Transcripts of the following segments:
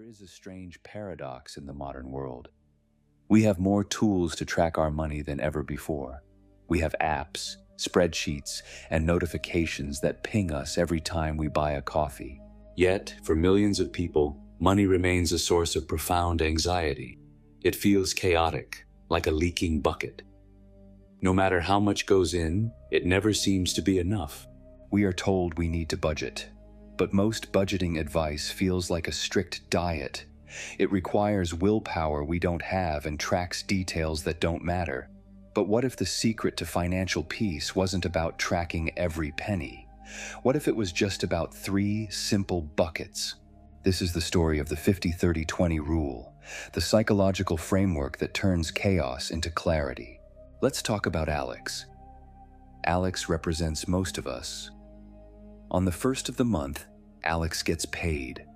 is a strange paradox in the modern world. We have more tools to track our money than ever before. We have apps, spreadsheets, and notifications that ping us every time we buy a coffee. Yet, for millions of people, money remains a source of profound anxiety. It feels chaotic, like a leaking bucket. No matter how much goes in, it never seems to be enough. We are told we need to budget, but most budgeting advice feels like a strict diet. It requires willpower we don't have and tracks details that don't matter. But what if the secret to financial peace wasn't about tracking every penny? What if it was just about 3 simple buckets? This is the story of the 50-30-20 rule, the psychological framework that turns chaos into clarity. Let's talk about Alex. Alex represents most of us. On the first of the month, Alex gets paid.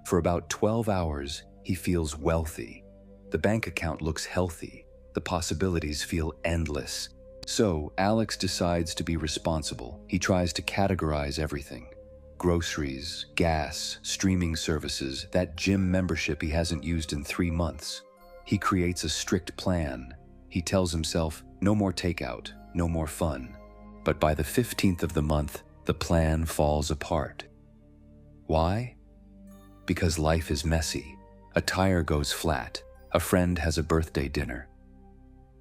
For about 12 hours, he feels wealthy. The bank account looks healthy. The possibilities feel endless. So, Alex decides to be responsible. He tries to categorize everything. Groceries, gas, streaming services, that gym membership he hasn't used in 3 months. He creates a strict plan. He tells himself, no more takeout, no more fun. But by the 15th of the month, the plan falls apart. Why? Because life is messy. A tire goes flat. A friend has a birthday dinner.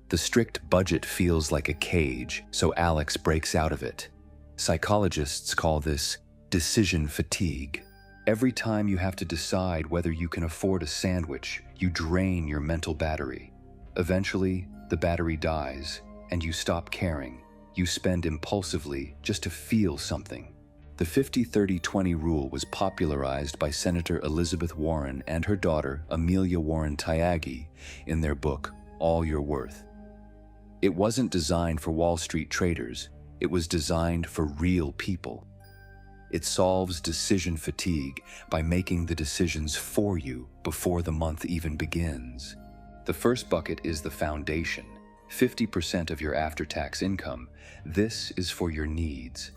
The strict budget feels like a cage, so Alex breaks out of it. Psychologists call this decision fatigue. Every time you have to decide whether you can afford a sandwich, you drain your mental battery. Eventually, the battery dies, and you stop caring. You spend impulsively just to feel something. The 50-30-20 rule was popularized by Senator Elizabeth Warren and her daughter, Amelia Warren Tyagi, in their book, All You're Worth. It wasn't designed for Wall Street traders. It was designed for real people. It solves decision fatigue by making the decisions for you before the month even begins. The first bucket is the foundation, 50% of your after-tax income. This is for your needs.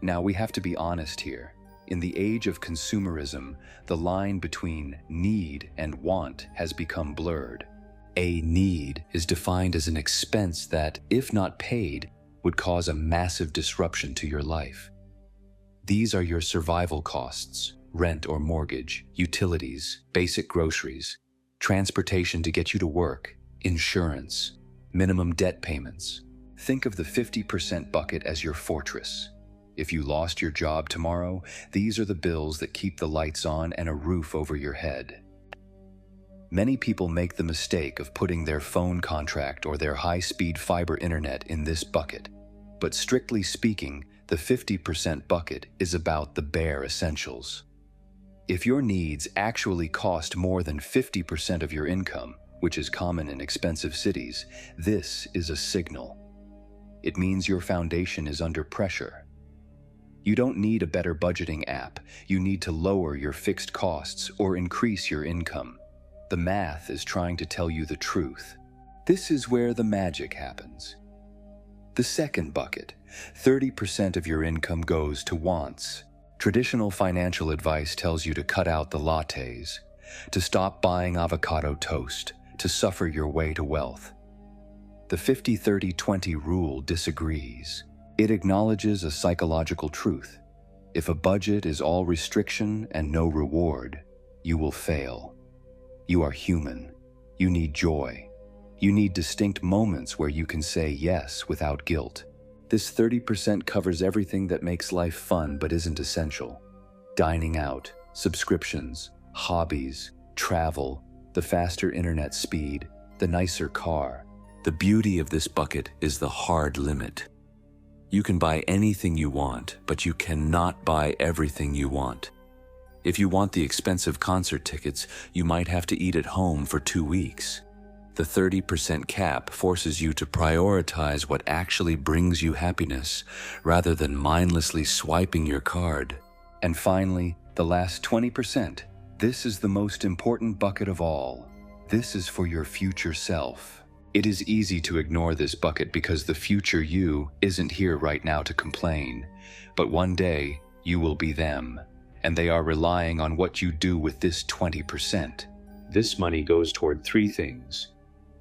Now, we have to be honest here. In the age of consumerism, the line between need and want has become blurred. A need is defined as an expense that, if not paid, would cause a massive disruption to your life. These are your survival costs: rent or mortgage, utilities, basic groceries, transportation to get you to work, insurance, minimum debt payments. Think of the 50% bucket as your fortress. If you lost your job tomorrow, these are the bills that keep the lights on and a roof over your head. Many people make the mistake of putting their phone contract or their high-speed fiber internet in this bucket. But strictly speaking, the 50% bucket is about the bare essentials. If your needs actually cost more than 50% of your income, which is common in expensive cities, this is a signal. It means your foundation is under pressure. You don't need a better budgeting app. You need to lower your fixed costs or increase your income. The math is trying to tell you the truth. This is where the magic happens. The second bucket, 30% of your income goes to wants. Traditional financial advice tells you to cut out the lattes, to stop buying avocado toast, to suffer your way to wealth. The 50-30-20 rule disagrees. It acknowledges a psychological truth. If a budget is all restriction and no reward, you will fail. You are human. You need joy. You need distinct moments where you can say yes without guilt. This 30% covers everything that makes life fun but isn't essential. Dining out, subscriptions, hobbies, travel, the faster internet speed, the nicer car. The beauty of this bucket is the hard limit. You can buy anything you want, but you cannot buy everything you want. If you want the expensive concert tickets, you might have to eat at home for 2 weeks. The 30% cap forces you to prioritize what actually brings you happiness, rather than mindlessly swiping your card. And finally, the last 20%. This is the most important bucket of all. This is for your future self. It is easy to ignore this bucket because the future you isn't here right now to complain. But one day, you will be them. and they are relying on what you do with this 20%. This money goes toward three things: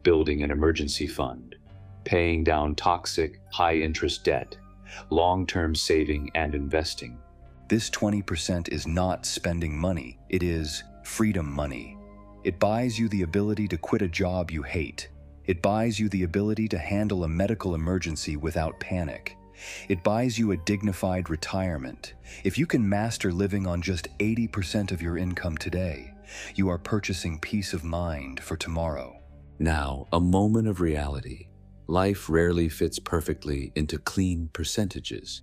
building an emergency fund, paying down toxic, high-interest debt, long-term saving and investing. This 20% is not spending money, it is freedom money. It buys you the ability to quit a job you hate. It buys you the ability to handle a medical emergency without panic. It buys you a dignified retirement. If you can master living on just 80% of your income today, you are purchasing peace of mind for tomorrow. Now, a moment of reality. Life rarely fits perfectly into clean percentages.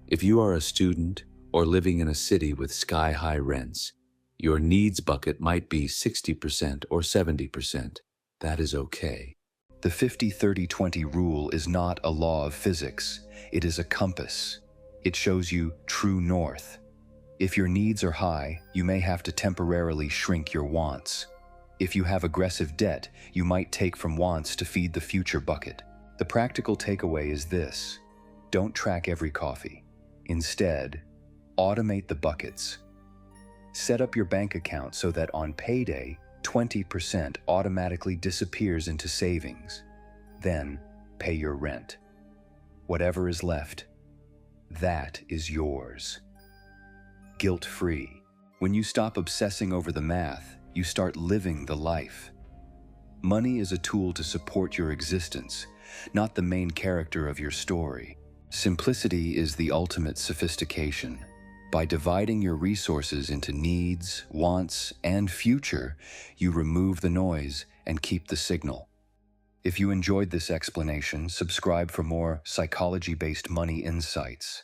If you are a student or living in a city with sky-high rents, your needs bucket might be 60% or 70%. That is okay. The 50-30-20 rule is not a law of physics. It is a compass. It shows you true north. If your needs are high, you may have to temporarily shrink your wants. If you have aggressive debt, you might take from wants to feed the future bucket. The practical takeaway is this: don't track every coffee. Instead, automate the buckets. Set up your bank account so that on payday, 20% automatically disappears into savings. Then, pay your rent. Whatever is left, that is yours. Guilt-free. When you stop obsessing over the math, you start living the life. Money is a tool to support your existence, not the main character of your story. Simplicity is the ultimate sophistication. By dividing your resources into needs, wants, and future, you remove the noise and keep the signal. If you enjoyed this explanation, subscribe for more psychology-based money insights.